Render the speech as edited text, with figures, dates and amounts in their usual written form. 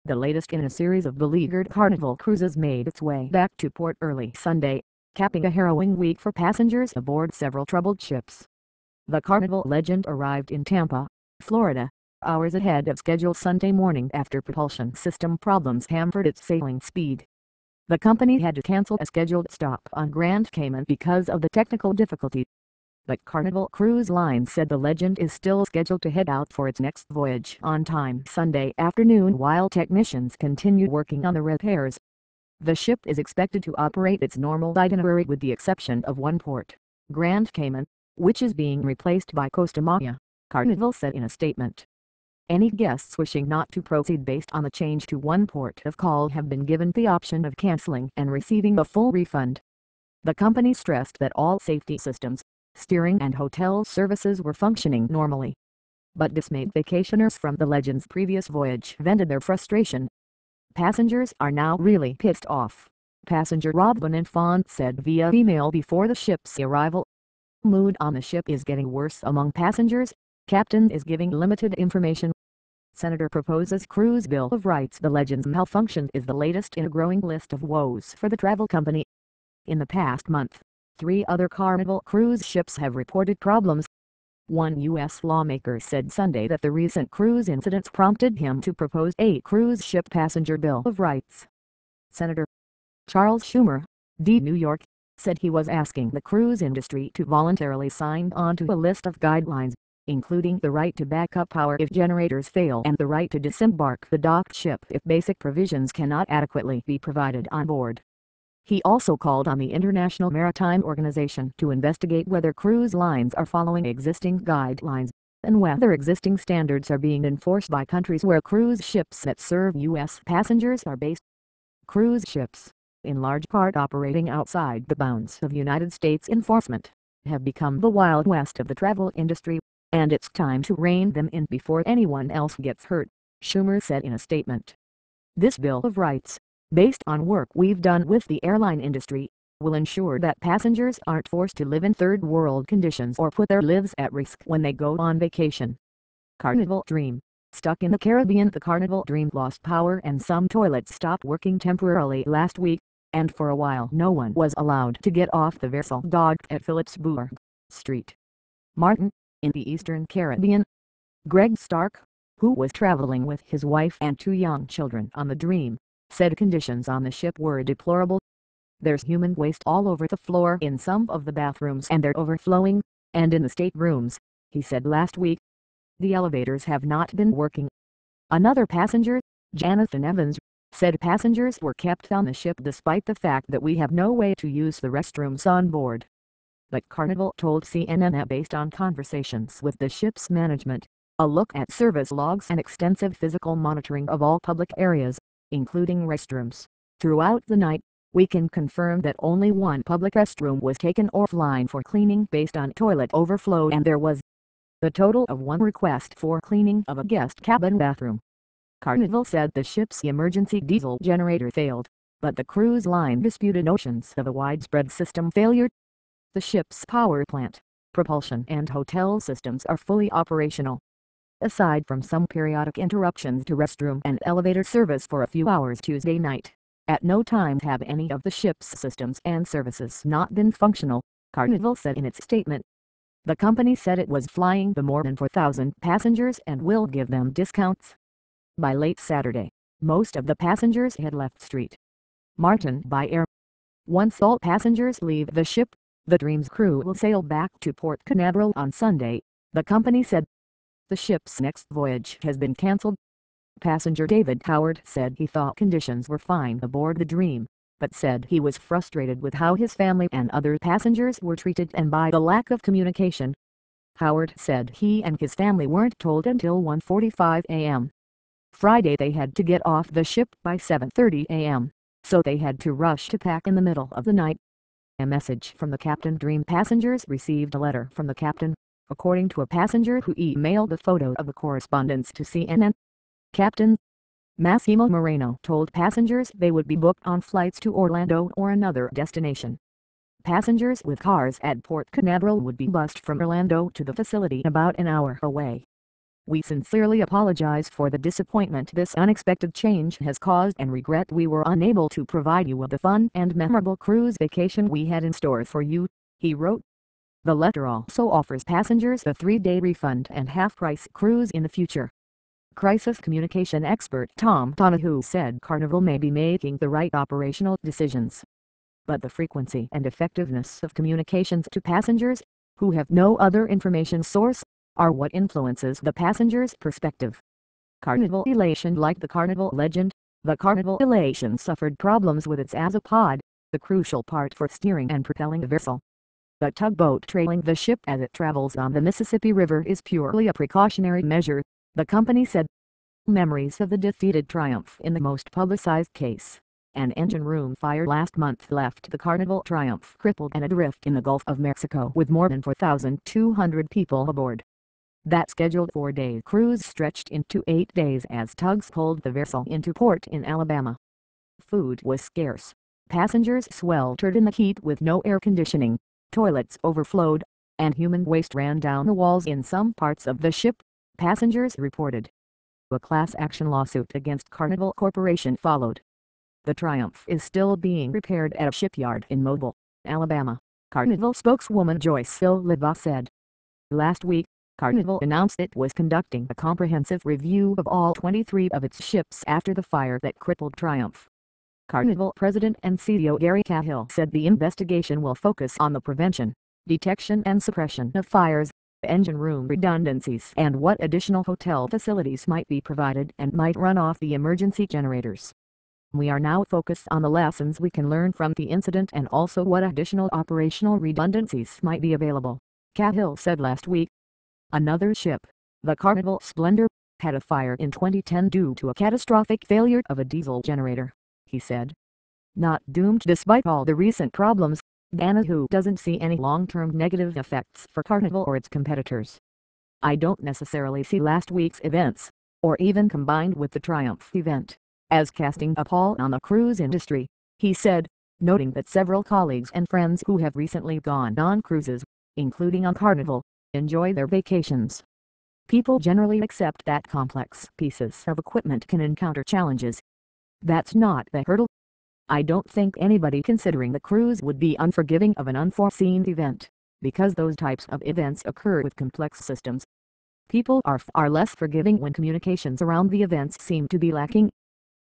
the latest in a series of beleaguered Carnival cruises, made its way back to port early Sunday, capping a harrowing week for passengers aboard several troubled ships. The Carnival Legend arrived in Tampa, Florida, hours ahead of schedule Sunday morning after propulsion system problems hampered its sailing speed. The company had to cancel a scheduled stop on Grand Cayman because of the technical difficulty. But Carnival Cruise Line said the Legend is still scheduled to head out for its next voyage on time Sunday afternoon while technicians continue working on the repairs. The ship is expected to operate its normal itinerary with the exception of one port, Grand Cayman, which is being replaced by Costa Maya, Carnival said in a statement. Any guests wishing not to proceed based on the change to one port of call have been given the option of canceling and receiving a full refund. The company stressed that all safety systems, steering and hotel services were functioning normally. But dismayed vacationers from the Legend's previous voyage vented their frustration. "Passengers are now really pissed off," passenger Rob Bonenfant said via email before the ship's arrival. "Mood on the ship is getting worse among passengers. Captain is giving limited information." Senator proposes cruise bill of rights. The Legend's malfunction is the latest in a growing list of woes for the travel company. In the past month, 3 other Carnival cruise ships have reported problems. One U.S. lawmaker said Sunday that the recent cruise incidents prompted him to propose a cruise ship passenger bill of rights. Senator Charles Schumer, D. New York, said he was asking the cruise industry to voluntarily sign on to a list of guidelines, including the right to backup power if generators fail and the right to disembark the docked ship if basic provisions cannot adequately be provided on board. He also called on the International Maritime Organization to investigate whether cruise lines are following existing guidelines, and whether existing standards are being enforced by countries where cruise ships that serve U.S. passengers are based. Cruise ships, in large part operating outside the bounds of United States enforcement, have become the Wild West of the travel industry, and it's time to rein them in before anyone else gets hurt, Schumer said in a statement. "This Bill of Rights, based on work we've done with the airline industry, will ensure that passengers aren't forced to live in third world conditions or put their lives at risk when they go on vacation." Carnival Dream, stuck in the Caribbean. The Carnival Dream lost power and some toilets stopped working temporarily last week, and for a while no one was allowed to get off the vessel docked at Phillipsburg Street, Martin, in the Eastern Caribbean. Greg Stark, who was traveling with his wife and 2 young children on the Dream, said conditions on the ship were deplorable. "There's human waste all over the floor in some of the bathrooms and they're overflowing, and in the staterooms," he said last week. "The elevators have not been working." Another passenger, Jonathan Evans, said passengers were kept on the ship despite the fact that we have no way to use the restrooms on board. But Carnival told CNN that based on conversations with the ship's management, a look at service logs and extensive physical monitoring of all public areas, including restrooms, throughout the night, we can confirm that only one public restroom was taken offline for cleaning based on toilet overflow, and there was a total of 1 request for cleaning of a guest cabin bathroom. Carnival said the ship's emergency diesel generator failed, but the cruise line disputed notions of a widespread system failure. The ship's power plant, propulsion and hotel systems are fully operational. Aside from some periodic interruptions to restroom and elevator service for a few hours Tuesday night, at no time have any of the ship's systems and services not been functional, Carnival said in its statement. The company said it was flying the more than 4,000 passengers and will give them discounts. By late Saturday, most of the passengers had left St. Martin by air. Once all passengers leave the ship, the Dream's crew will sail back to Port Canaveral on Sunday, the company said. The ship's next voyage has been cancelled. Passenger David Howard said he thought conditions were fine aboard the Dream, but said he was frustrated with how his family and other passengers were treated and by the lack of communication. Howard said he and his family weren't told until 1:45 a.m. Friday they had to get off the ship by 7:30 a.m., so they had to rush to pack in the middle of the night. A message from the Captain Dream passengers received a letter from the captain, according to a passenger who emailed a photo of the correspondence to CNN. Captain Massimo Moreno told passengers they would be booked on flights to Orlando or another destination. Passengers with cars at Port Canaveral would be bused from Orlando to the facility about an hour away. We sincerely apologize for the disappointment this unexpected change has caused and regret we were unable to provide you with the fun and memorable cruise vacation we had in store for you," he wrote. The letter also offers passengers a 3-day refund and half-price cruise in the future. Crisis communication expert Tom Donahue said Carnival may be making the right operational decisions, but the frequency and effectiveness of communications to passengers, who have no other information source, are what influences the passenger's perspective. Carnival Elation. Like the Carnival Legend, the Carnival Elation suffered problems with its azopod, the crucial part for steering and propelling the vessel. The tugboat trailing the ship as it travels on the Mississippi River is purely a precautionary measure, the company said. Memories of the defeated Triumph in the most publicized case, an engine room fire last month, left the Carnival Triumph crippled and adrift in the Gulf of Mexico with more than 4,200 people aboard. That scheduled 4-day cruise stretched into 8 days as tugs pulled the vessel into port in Alabama. Food was scarce. Passengers sweltered in the heat with no air conditioning, toilets overflowed, and human waste ran down the walls in some parts of the ship, passengers reported. A class action lawsuit against Carnival Corporation followed. The Triumph is still being repaired at a shipyard in Mobile, Alabama, Carnival spokeswoman Joyce Sullivan said. Last week, Carnival announced it was conducting a comprehensive review of all 23 of its ships after the fire that crippled Triumph. Carnival President and CEO Gary Cahill said the investigation will focus on the prevention, detection and suppression of fires, engine room redundancies, and what additional hotel facilities might be provided and might run off the emergency generators. "We are now focused on the lessons we can learn from the incident and also what additional operational redundancies might be available," Cahill said last week. Another ship, the Carnival Splendor, had a fire in 2010 due to a catastrophic failure of a diesel generator, he said. Not doomed despite all the recent problems, Donahue doesn't see any long-term negative effects for Carnival or its competitors. "I don't necessarily see last week's events, or even combined with the Triumph event, as casting a pall on the cruise industry," he said, noting that several colleagues and friends who have recently gone on cruises, including on Carnival, enjoy their vacations. "People generally accept that complex pieces of equipment can encounter challenges. That's not the hurdle. I don't think anybody considering the cruise would be unforgiving of an unforeseen event, because those types of events occur with complex systems. People are far less forgiving when communications around the events seem to be lacking,"